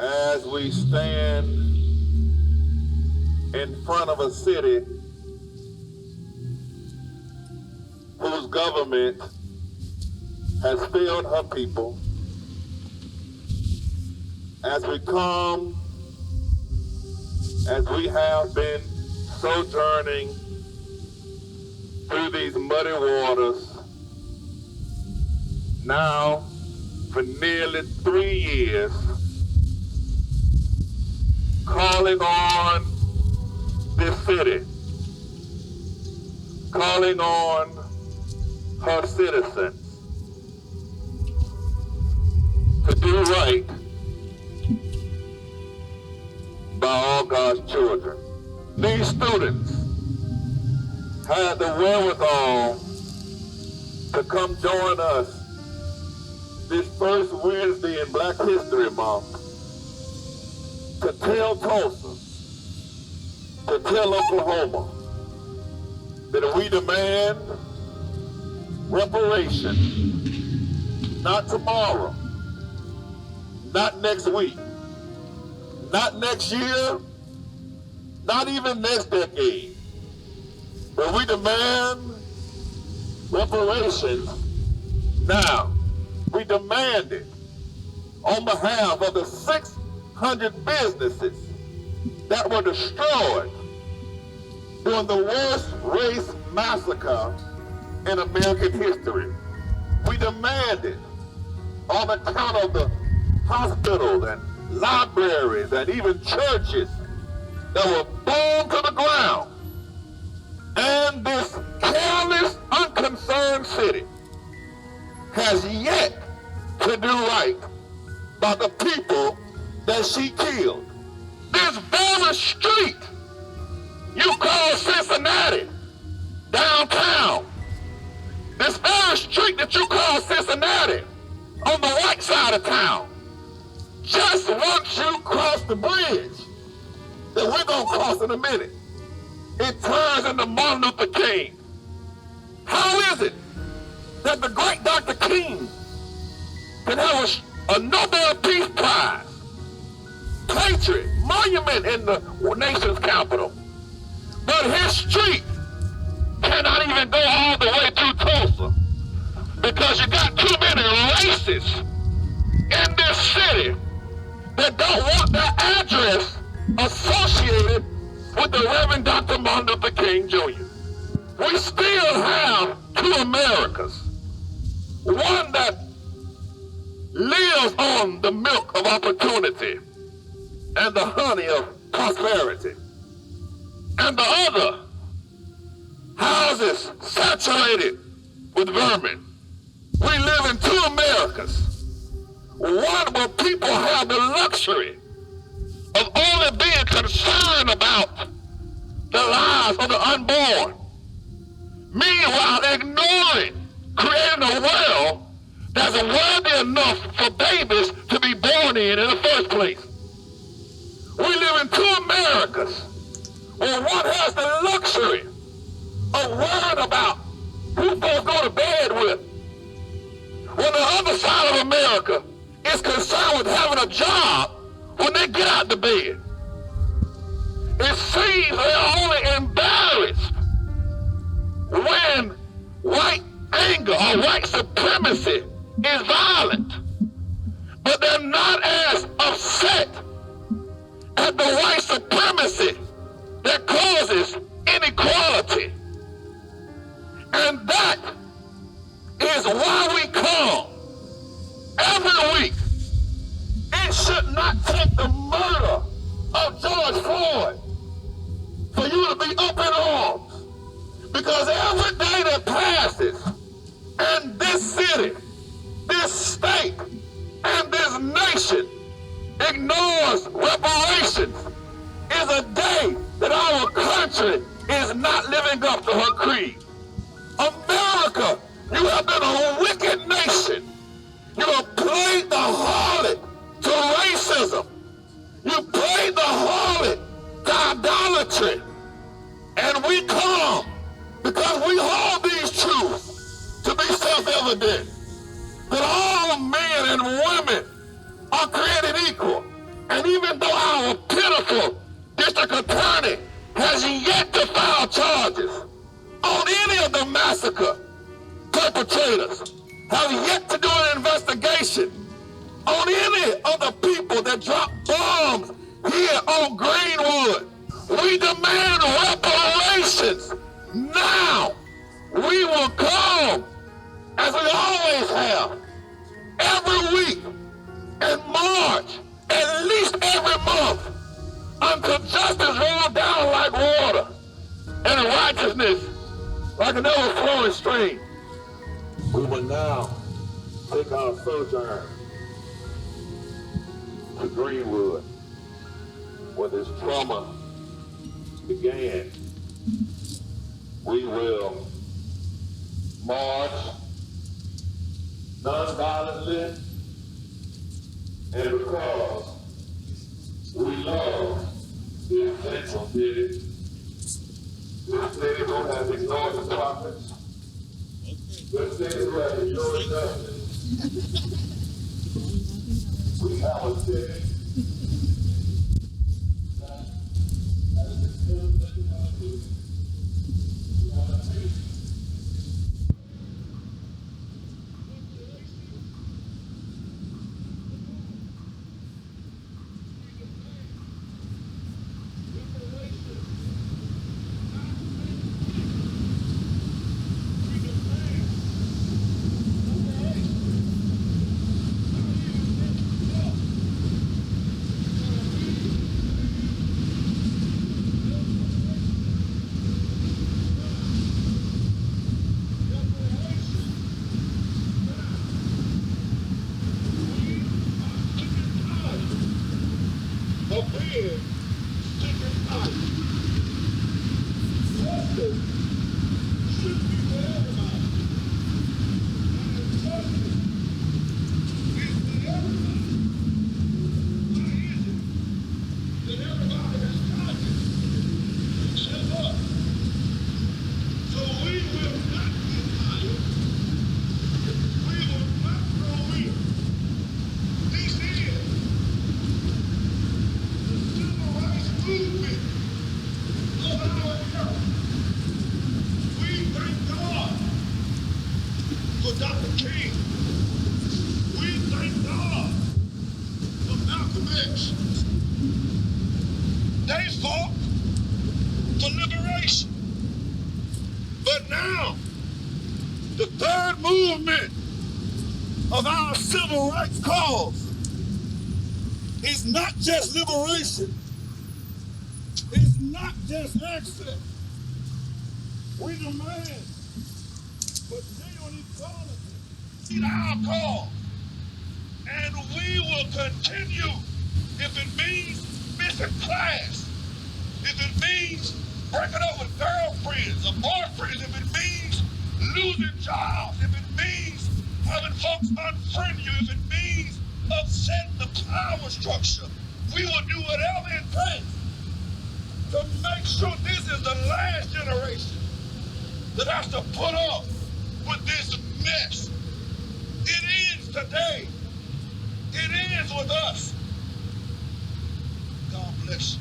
as we stand in front of a city whose government has failed her people, as we come, as we have been sojourning through these muddy waters now for nearly 3 years, calling on this city, calling on her citizens to do right by all God's children. These students had the wherewithal to come join us this first Wednesday in Black History Month to tell Tulsa, to tell Oklahoma that we demand reparations, not tomorrow, not next week, not next year, not even next decade, but we demand reparations now. We demand it on behalf of the 600 businesses that were destroyed during the worst race massacre in American history. We demand it on account of the hospitals and libraries and even churches that were burned to the ground. And this careless, unconcerned city has yet to do right by the people that she killed. This very street you call Cincinnati, downtown, this very street that you call Cincinnati, on the right side of town, just once you cross the bridge that we're going to cross in a minute, it turns into Martin Luther King. How is it that the great Dr. King can have a Nobel Peace Prize, patriot, monument in the nation's capital, but his street cannot even go all the way through Tulsa because you got too many racists in this city that don't want their address associated with the Reverend Dr. Martin Luther King Jr. We still have two Americas. One that lives on the milk of opportunity and the honey of prosperity. And the other houses saturated with vermin. We live in two Americas. One where people have the luxury of only being concerned about the lives of the unborn, meanwhile ignoring creating a world that's worthy enough for babies to be born in the first place. We live in two Americas where one has the luxury of worrying about who folks go to bed with, when the other side of America is concerned with having a job when they get out of bed. It seems they're only embarrassed when white anger or white supremacy is violent, but they're not as upset at the white supremacy that causes inequality. And that is why we come every week. It should not take the murder of George Floyd for you to be up in arms, because every day that passes and this city, this state, and this nation ignores reparations is a day that our country is not living up to her creed. America, you have been a wicked nation. You have played the harlot to racism. You played the harlot to idolatry. And we come because we hold these truths to be self-evident, that all men and women are created equal, and And even though our pitiful district attorney has yet to file charges on any of the massacre perpetrators, have yet to do an investigation on any of the people that dropped bombs here on Greenwood, we demand reparations now. We will come, as we always have, every week and march at least every month until justice rolls down like water and righteousness like an ever-flowing stream. We will now take our sojourn to Greenwood, where this trauma began. We will march non-violently, and because we love the essential city, this city who has ignored the prophets, this city who has ignored justice. We have a city that has been killed by Dr. King, we thank God for Malcolm X. They fought for liberation. But now, the third movement of our civil rights cause is not just liberation. It's not just access. We demand but genuine equality. Lead our cause, and we will continue if it means missing class, if it means breaking up with girlfriends or boyfriends, if it means losing jobs, if it means having folks unfriend you, if it means upsetting the power structure. We will do whatever it takes to make sure this is the last generation that has to put up with this mess. It ends today. It ends with us. God bless you.